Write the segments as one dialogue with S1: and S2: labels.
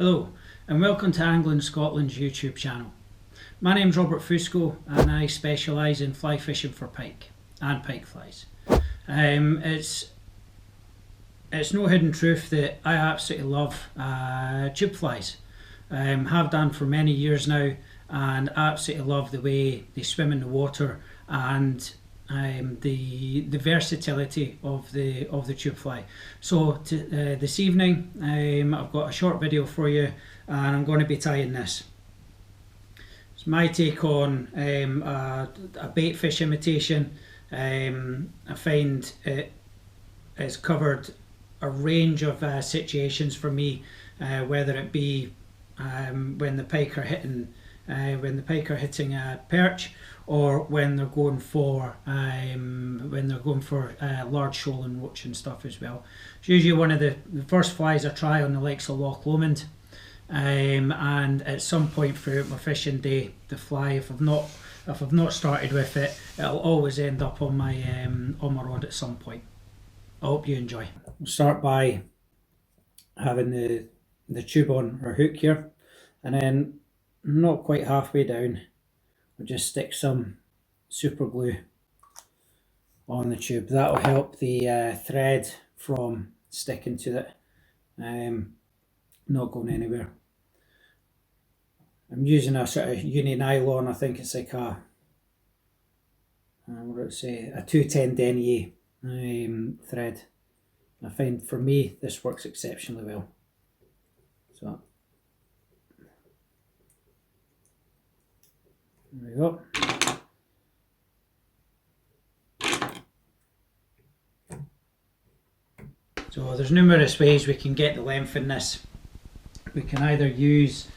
S1: Hello and welcome to Angling Scotland's YouTube channel. My name's Rob Fusco and I specialise in fly fishing for pike and pike flies. It's no hidden truth that I absolutely love tube flies. Have done for many years now, and absolutely love the way they swim in the water and the versatility of the tube fly. So this evening I've got a short video for you, and I'm going to be tying this. It's my take on a baitfish imitation. I find it has covered a range of situations for me, whether it be when the pike are hitting a perch, or when they're going for large shoal and roach and stuff as well. It's usually one of the first flies I try on the likes of Loch Lomond, and at some point throughout my fishing day, the fly, if I've not started with it, it'll always end up on my rod at some point. I hope you enjoy. We'll start by having the tube on our hook here, and then not quite halfway down, we'll just stick some super glue on the tube. That'll help the thread from sticking to it, not going anywhere. I'm using a sort of uni nylon. I think it's like a what would I say, a 210 denier thread. I find for me this works exceptionally well. So there we go. So there's numerous ways we can get the length in this. We can either use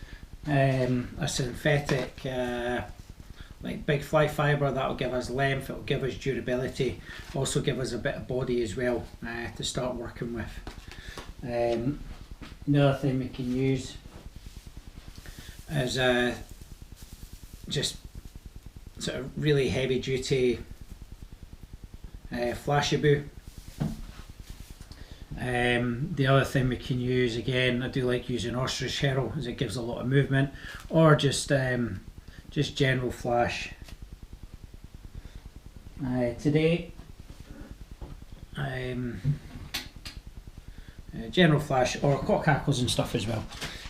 S1: a synthetic like big fly fibre. That'll give us length, it'll give us durability, also give us a bit of body as well to start working with. Another thing we can use is just sort of really heavy duty flashaboo. The other thing we can use, again, I do like using ostrich herring as it gives a lot of movement, or just general flash. Today, general flash or cock hackles and stuff as well.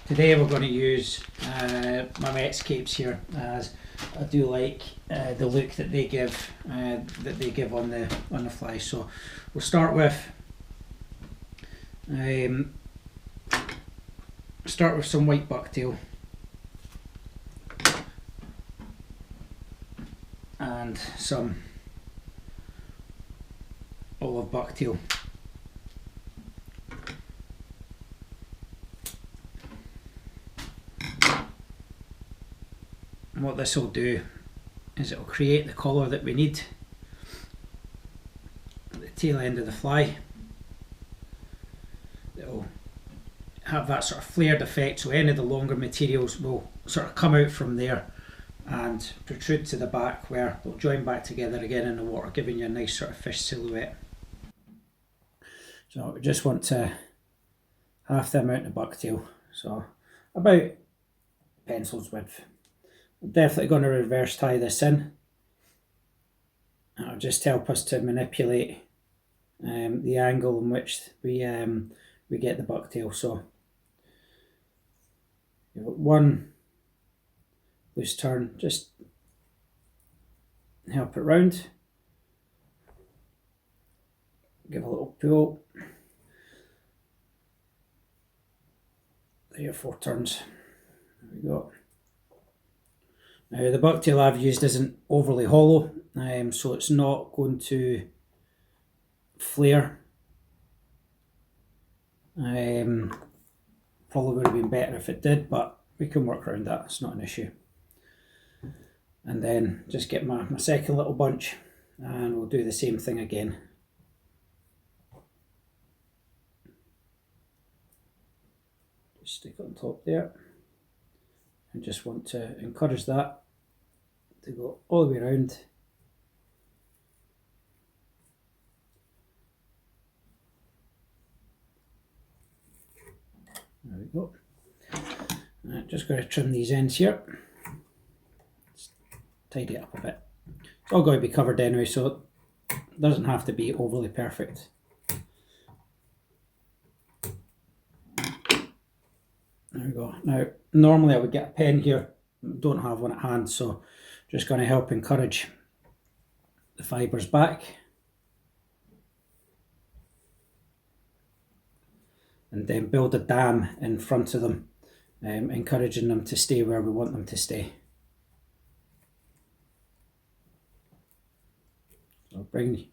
S1: Today we're going to use my Metscapes here, as I do like the look that they give on the fly. So we'll start with some white bucktail and some olive bucktail. And what this will do is it will create the colour that we need at the tail end of the fly. It'll have that sort of flared effect, so any of the longer materials will sort of come out from there and protrude to the back, where they'll join back together again in the water, giving you a nice sort of fish silhouette. So we just want to half the amount of bucktail, so about pencil's width. I'm definitely going to reverse tie this in. That'll just help us to manipulate the angle in which we get the bucktail. So you've got one loose turn, just help it round, give a little pull, 3 or 4 turns, there we go. Now the bucktail I've used isn't overly hollow, so it's not going to flare. Probably would have been better if it did, but we can work around that, it's not an issue. And then just get my second little bunch, and we'll do the same thing again. Just stick it on top there. I just want to encourage that to go all the way around. There we go. just going to trim these ends here. Just tidy it up a bit. It's all going to be covered anyway, so it doesn't have to be overly perfect. There we go. Now, normally I would get a pen here. Don't have one at hand, so just going to help encourage the fibres back. And then build a dam in front of them, encouraging them to stay where we want them to stay. So bring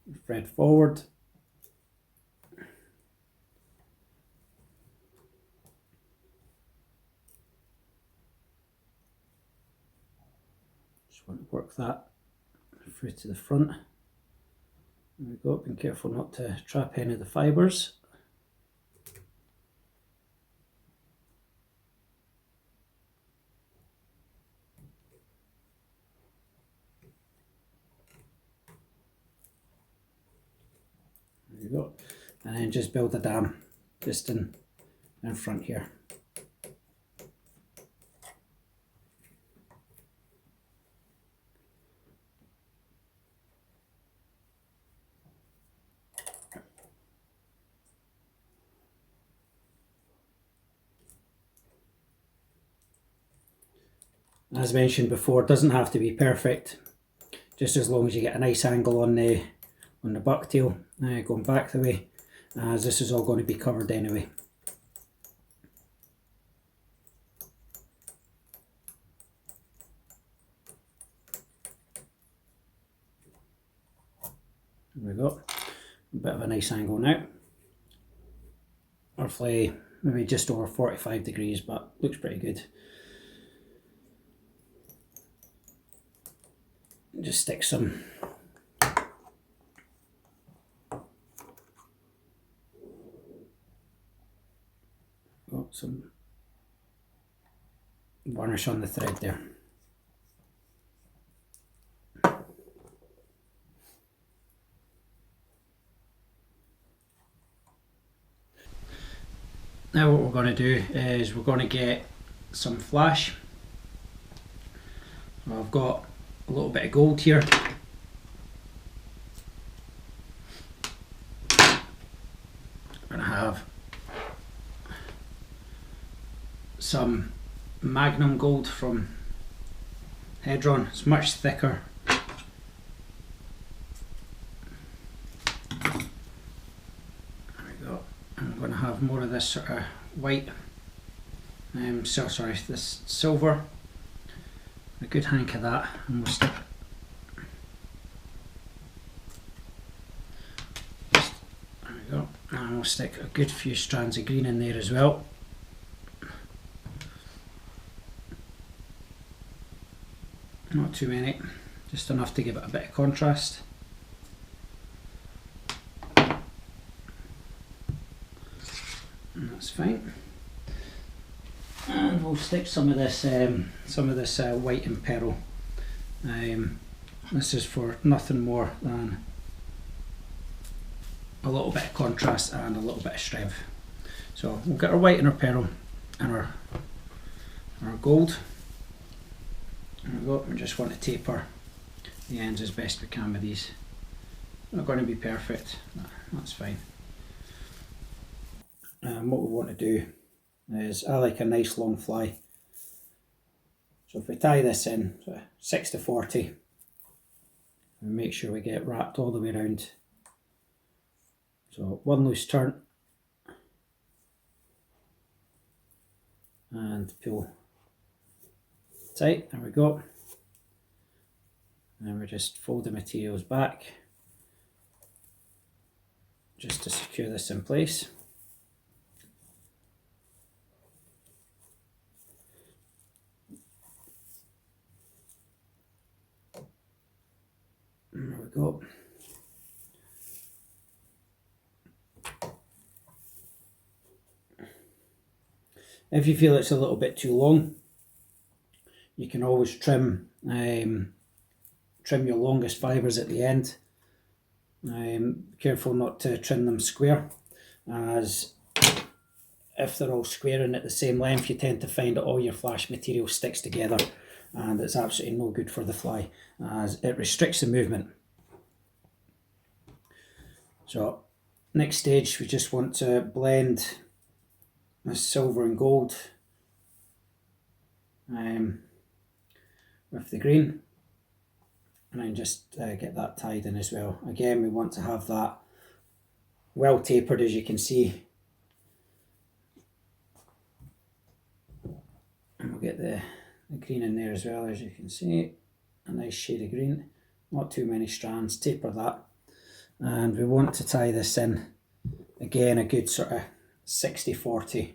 S1: the thread forward. Just want to work that through to the front. There we go, being careful not to trap any of the fibres. There you go, and then just build a dam just in front here. As mentioned before, it doesn't have to be perfect, just as long as you get a nice angle on the bucktail going back the way, as this is all going to be covered anyway. There we go, a bit of a nice angle now, roughly maybe just over 45 degrees, but looks pretty good. Just stick some varnish on the thread there. Now what we're going to do is we're going to get some flash. So I've got a little bit of gold here. I'm going to have some Magnum gold from Hedron. It's much thicker. There we go. I'm going to have more of this sort of white, this silver. A good hank of that, and we'll stick. There we go. And we'll stick a good few strands of green in there as well. Not too many, just enough to give it a bit of contrast. And that's fine. And we'll stick some of this white and pearl. This is for nothing more than a little bit of contrast and a little bit of strength. So we'll get our white and our pearl and our gold. There we go. We just want to taper the ends as best we can with these. Not going to be perfect, that's fine. And what we want to do is, I like a nice long fly. So if we tie this in 60-40, we make sure we get wrapped all the way around. So one loose turn and pull tight. There we go. And then we just fold the materials back just to secure this in place. There we go. If you feel it's a little bit too long, you can always trim your longest fibres at the end. Careful not to trim them square, as if they're all squaring at the same length, you tend to find that all your flash material sticks together, and it's absolutely no good for the fly as it restricts the movement. So next stage, we just want to blend this silver and gold with the green, and then just get that tied in as well. Again, we want to have that well tapered, as you can see, and we'll get the green in there as well. As you can see, a nice shade of green, not too many strands. Taper that, and we want to tie this in again a good sort of 60-40.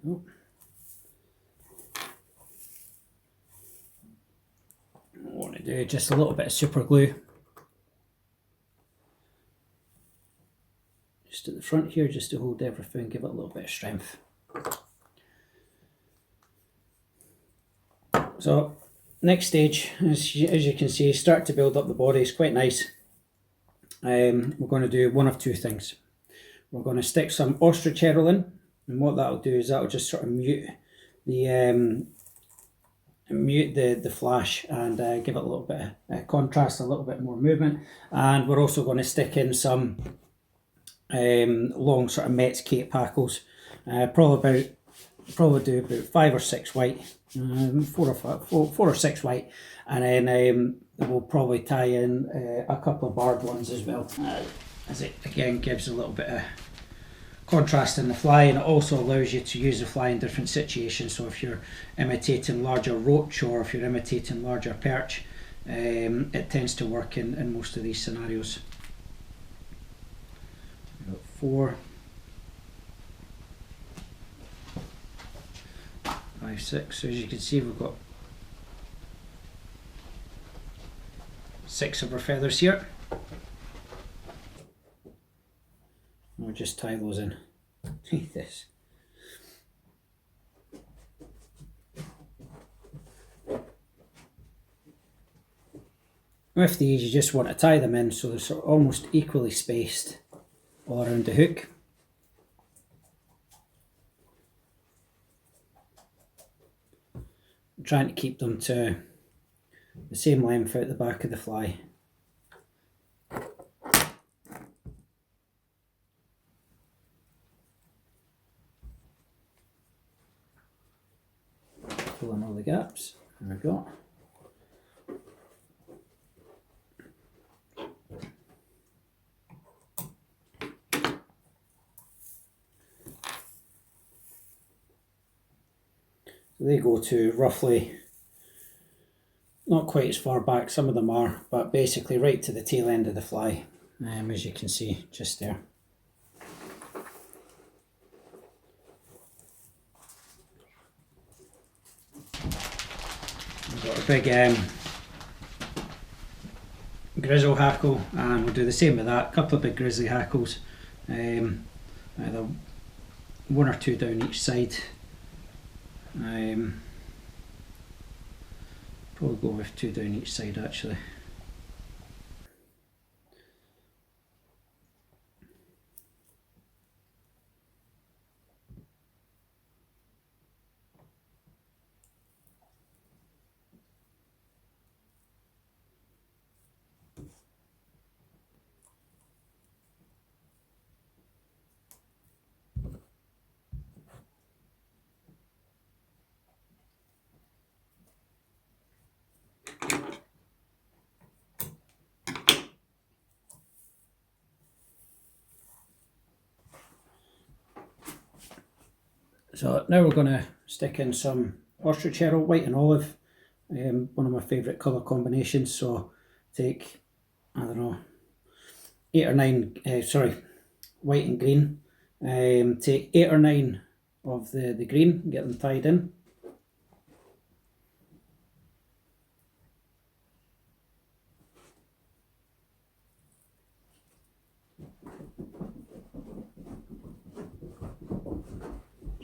S1: What I want to do just a little bit of super glue just at the front here, just to hold everything, give it a little bit of strength. So next stage, as you can see, start to build up the body. It's quite nice. We're going to do one of two things. We're going to stick some ostrich herring in, and what that'll do is that'll just sort of mute the flash and give it a little bit of contrast, a little bit more movement. And we're also going to stick in some long sort of Met's Cape hackles, probably do about 5 or 6 white, 4 or 6 white, and then we'll probably tie in a couple of barred ones as well, as it again gives a little bit of contrast in the fly, and it also allows you to use the fly in different situations. So if you're imitating larger roach or if you're imitating larger perch, it tends to work in most of these scenarios. We've got 4, 5, 6. So as you can see, we've got 6 of our feathers here. We'll just tie those in like this. With these, you just want to tie them in so they're sort of almost equally spaced all around the hook. I'm trying to keep them to the same length out the back of the fly. Fill in all the gaps. There we go. So they go to roughly, not quite as far back, some of them are, but basically right to the tail end of the fly, as you can see just there. We've got a big grizzle hackle, and we'll do the same with that. A couple of big grizzly hackles, either 1 or 2 down each side. Probably go with 2 down each side actually. So now we're going to stick in some ostrich herring, white and olive, one of my favourite colour combinations. So take, I don't know, 8 or 9, white and green. Take 8 or 9 of the green and get them tied in.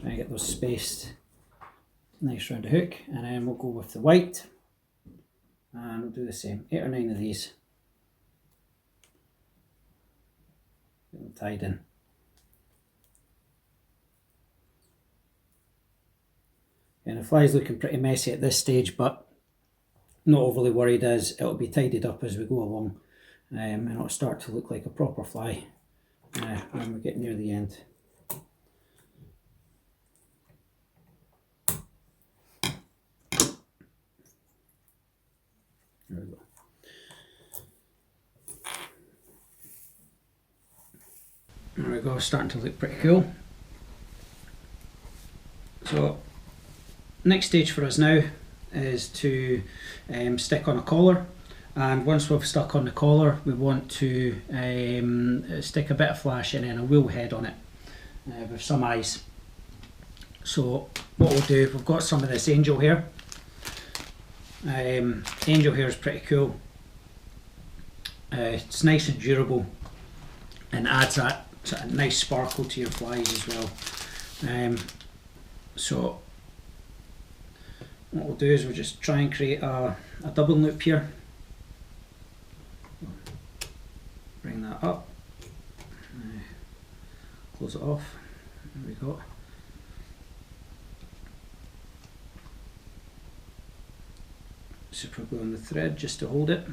S1: Try and get those spaced nice round the hook, and then we'll go with the white and we'll do the same, 8 or 9 of these. Get them tied in. And the fly's looking pretty messy at this stage, but not overly worried, as it'll be tidied up as we go along, and it'll start to look like a proper fly when we get near the end. There we go. There we go, starting to look pretty cool. So next stage for us now is to stick on a collar, and once we've stuck on the collar we want to stick a bit of flash and then a wheel head on it with some eyes. So what we'll do, we've got some of this angel hair. Angel hair is pretty cool. It's nice and durable and adds that sort of nice sparkle to your flies as well. So what we'll do is we'll just try and create a double loop here. Bring that up, close it off, there we go. Super glue on the thread just to hold it.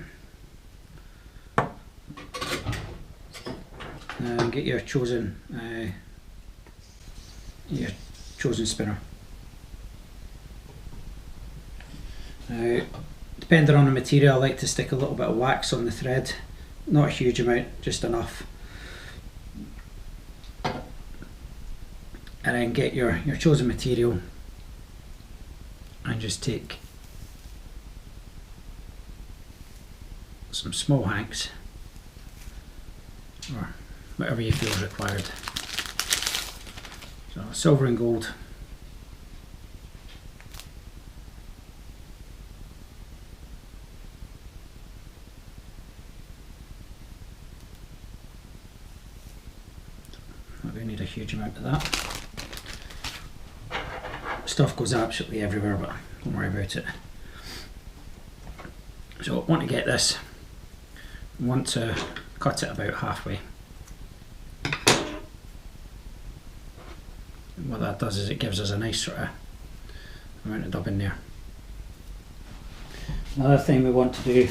S1: And get your chosen spinner. Now, depending on the material, I like to stick a little bit of wax on the thread, not a huge amount, just enough. And then get your chosen material and just take some small hanks, or whatever you feel is required. So silver and gold. Not going to need a huge amount of that. Stuff goes absolutely everywhere, but don't worry about it. So I want to get this, I want to cut it about halfway. And what that does is it gives us a nice sort of amount of dubbing there. Another thing we want to do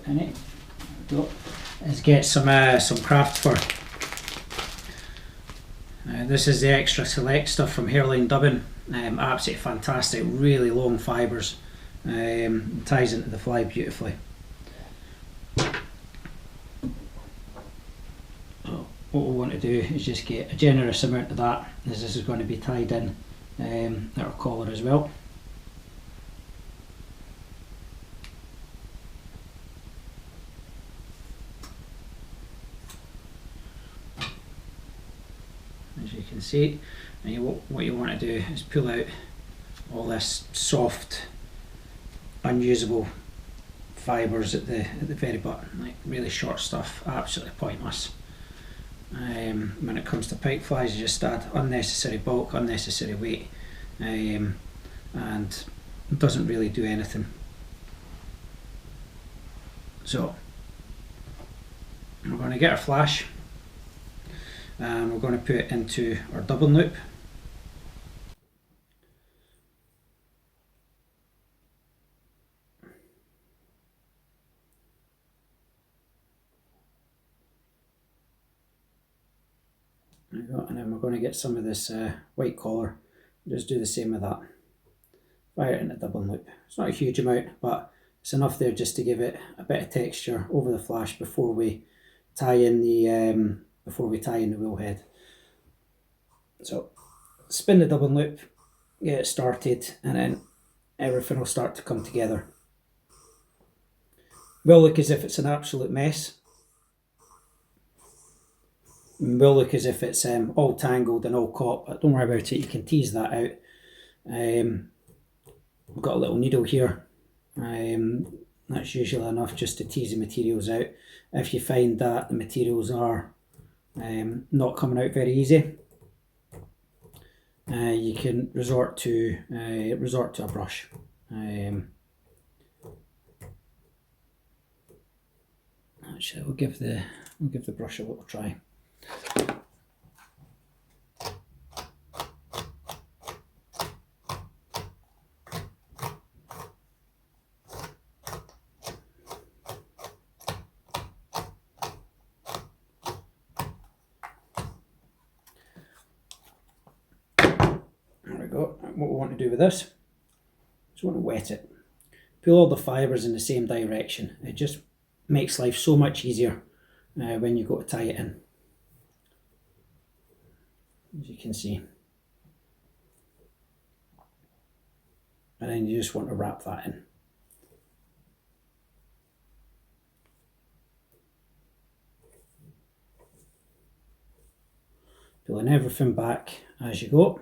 S1: in it is get some craft fur. This is the extra select stuff from Hairline Dubbing. Absolutely fantastic, really long fibres. Ties into the fly beautifully. So what we want to do is just get a generous amount of that, as this is going to be tied in at our collar as well. As you can see, and what you want to do is pull out all this soft, unusable fibres at the very bottom, like really short stuff, absolutely pointless. When it comes to pike flies, you just add unnecessary bulk, unnecessary weight, and it doesn't really do anything. So we're going to get our flash, and we're going to put it into our double loop. There we go, and then we're going to get some of this white collar, just do the same with that. Fire it in a double loop. It's not a huge amount, but it's enough there just to give it a bit of texture over the flash before we tie in the wheel head. So spin the dubbing loop, get it started, and then everything will start to come together. Will look as if it's an absolute mess. Will look as if it's all tangled and all caught, but don't worry about it, you can tease that out. I've got a little needle here. That's usually enough just to tease the materials out. If you find that the materials are not coming out very easy, you can resort to a brush. Actually, we'll give the brush a little try. What we want to do with this is we want to wet it. Pull all the fibres in the same direction. It just makes life so much easier when you go to tie it in. As you can see. And then you just want to wrap that in. Pulling everything back as you go.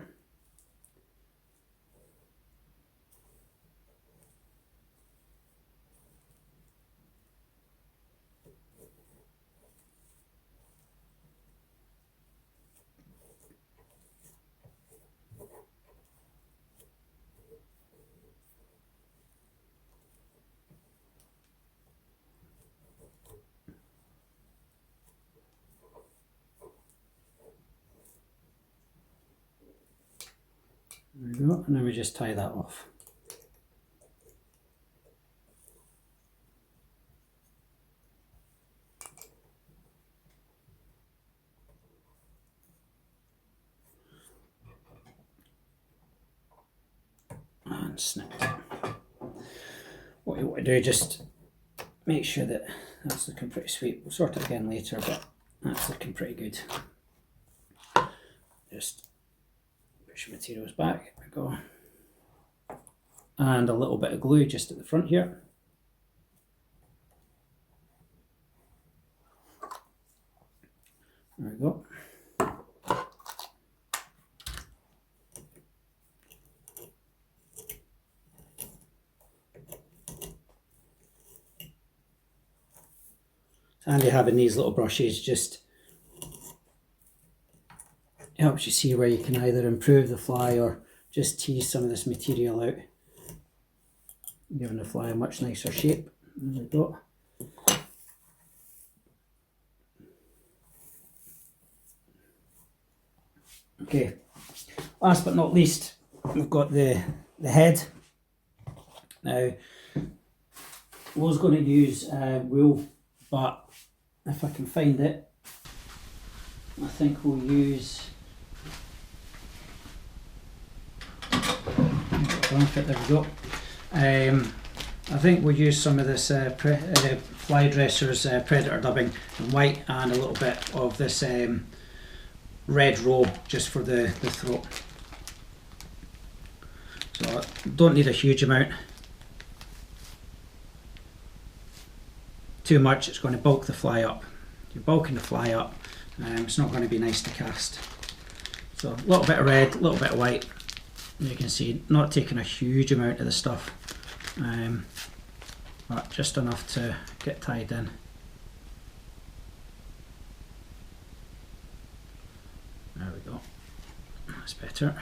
S1: There we go, and then we just tie that off. And snip it. What you want to do, just make sure that that's looking pretty sweet. We'll sort it again later, but that's looking pretty good. Just push your materials back, there we go. And a little bit of glue just at the front here. There we go. And you having these little brushes just helps you see where you can either improve the fly or just tease some of this material out, giving the fly a much nicer shape. There we go. Okay, last but not least, we've got the head. Now, I was going to use wool, but if I can find it, I think we'll use there we go. I think we'll use some of this Fly Dressers Predator dubbing in white and a little bit of this red roll just for the throat. So don't need a huge amount. Too much, it's going to bulk the fly up. You're bulking the fly up, it's not going to be nice to cast. So a little bit of red, a little bit of white. You can see, not taking a huge amount of the stuff, but just enough to get tied in. There we go, that's better.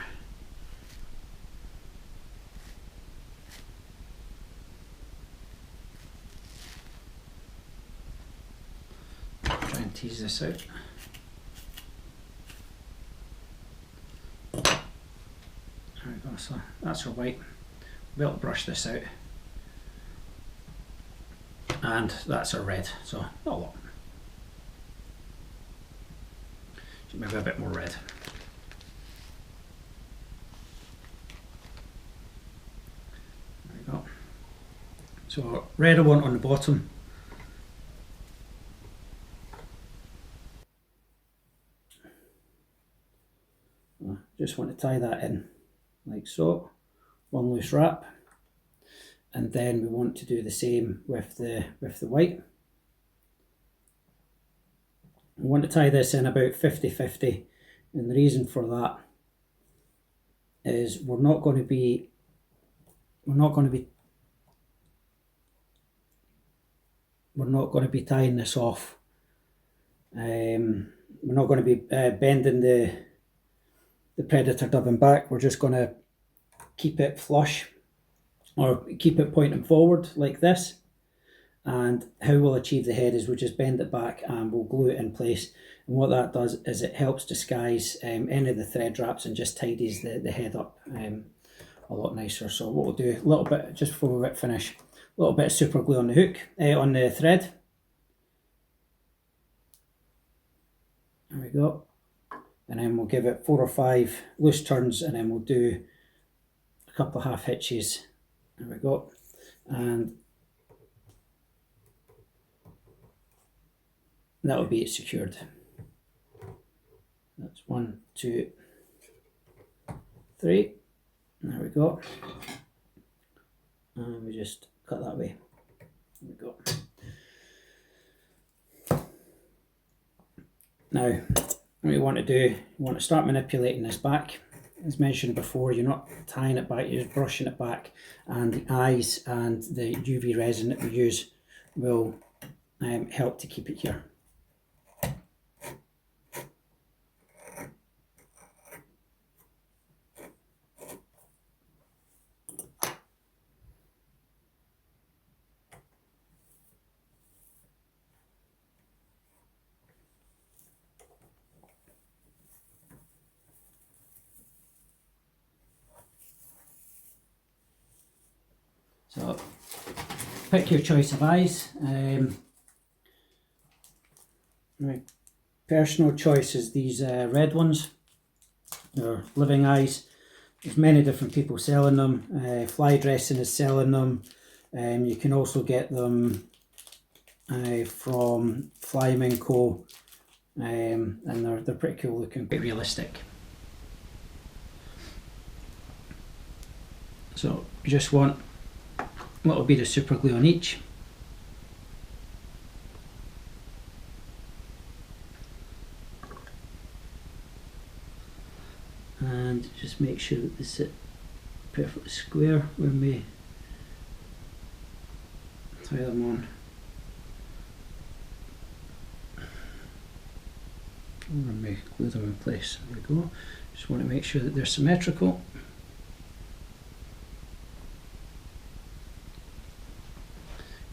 S1: Try and tease this out. There we go, so that's our white. We'll be able to brush this out. And that's our red, so not a lot. Maybe a bit more red. There we go. So red I want on the bottom. Just just want to tie that in like so, one loose wrap, and then we want to do the same with the white. We want to tie this in about 50-50, and the reason for that is we're not going to be tying this off. We're not going to be bending the predator dubbing back. We're just going to keep it flush, or keep it pointing forward like this. And how we'll achieve the head is we'll just bend it back and we'll glue it in place. And what that does is it helps disguise any of the thread wraps and just tidies the head up a lot nicer. So what we'll do, a little bit, just before we finish, a little bit of super glue on the hook, on the thread. There we go. And then we'll give it 4 or 5 loose turns, and then we'll do a couple of half hitches. There we go. And that will be it secured. That's 1, 2, 3. There we go. And we just cut that way. There we go. Now, what you want to do, you want to start manipulating this back. As mentioned before, you're not tying it back, you're just brushing it back, and the eyes and the UV resin that we use will help to keep it here. So pick your choice of eyes. My personal choice is these red ones. They're living eyes. There's many different people selling them. Fly Dressing is selling them. You can also get them from Flyman Co. And they're pretty cool looking, quite realistic. So you just want a little bit of super glue on each. And just make sure that they sit perfectly square when we tie them on. And when we glue them in place, there we go. Just want to make sure that they're symmetrical.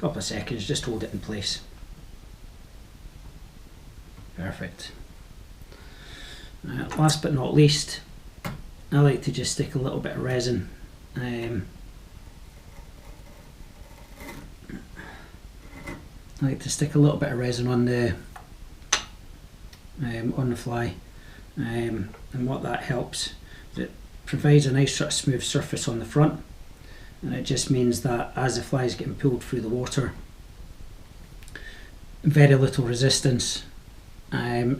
S1: Couple of seconds, just hold it in place. Perfect. Last but not least, I like to just stick a little bit of resin. I like to stick a little bit of resin on the fly, and what that helps is it provides a nice sort of smooth surface on the front. And it just means that as the fly is getting pulled through the water, very little resistance.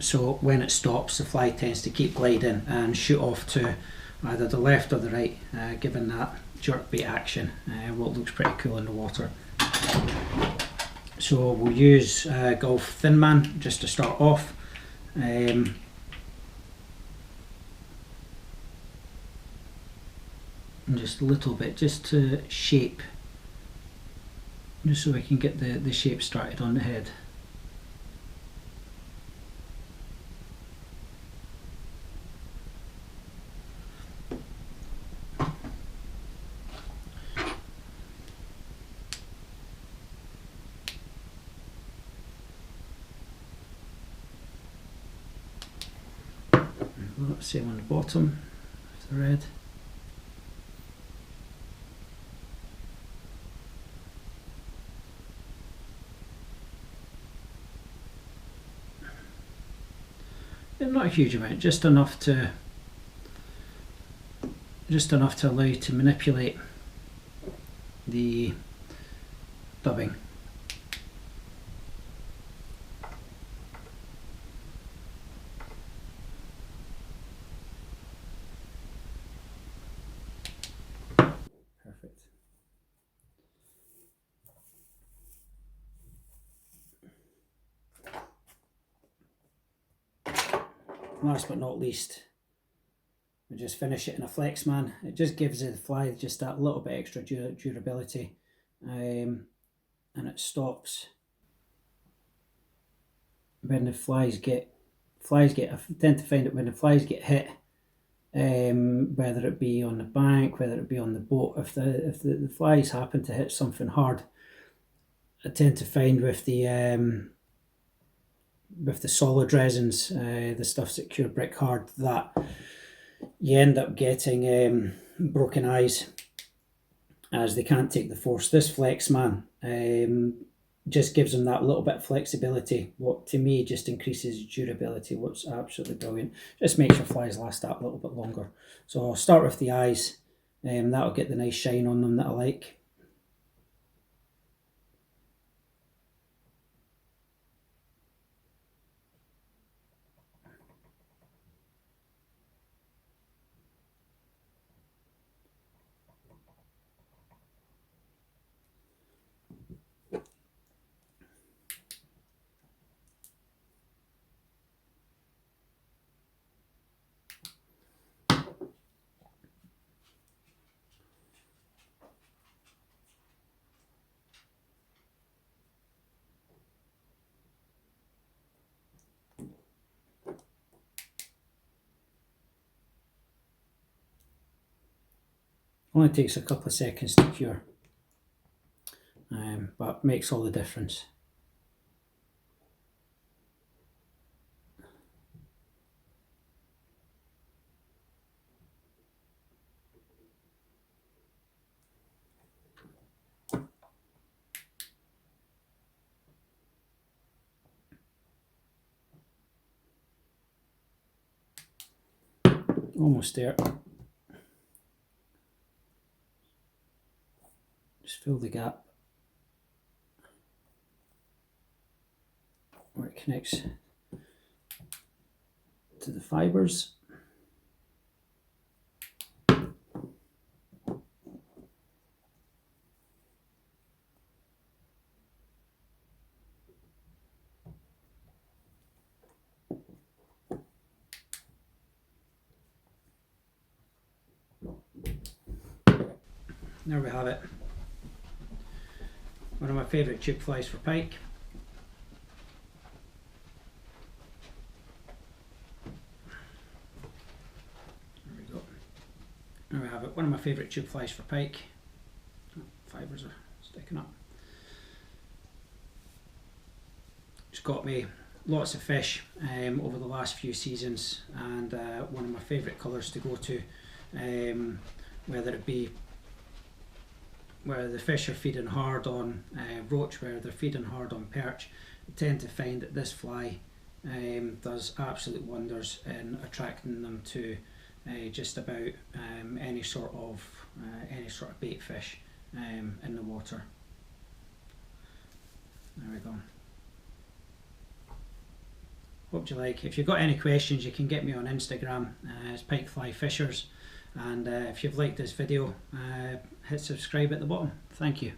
S1: So when it stops, the fly tends to keep gliding and shoot off to either the left or the right, giving that jerk bait action, what looks pretty cool in the water. So we'll use Gulf Thin Man just to start off. And just a little bit, just to shape, just so we can get the shape started on the head. Same on the bottom, with the red. Not a huge amount, just enough to allow you to manipulate the dubbing. last but not least, we just finish it in a flex man. It just gives the fly just that little bit extra durability, and it stops when the flies get. I tend to find that when the flies get hit, whether it be on the bank, whether it be on the boat, if the flies happen to hit something hard, I tend to find with the solid resins, the stuffs that cure brick hard, that you end up getting broken eyes as they can't take the force. This flex man just gives them that little bit of flexibility, what to me just increases durability, what's absolutely brilliant. Just makes your flies last that little bit longer. So I'll start with the eyes, that'll get the nice shine on them that I like. Only takes a couple of seconds to cure, but makes all the difference. Almost there. Just fill the gap where it connects to the fibres. There we have it. One of my favourite tube flies for pike. There we go. There we have it. One of my favourite tube flies for pike. Oh, fibres are sticking up. It's got me lots of fish over the last few seasons, and one of my favourite colours to go to, whether it be where the fish are feeding hard on roach, where they're feeding hard on perch. I tend to find that this fly does absolute wonders in attracting them to just about any sort of bait fish in the water. There we go. Hope you like. If you've got any questions, you can get me on Instagram. It's Pike Fly Fishers. And if you've liked this video, hit subscribe at the bottom. Thank you.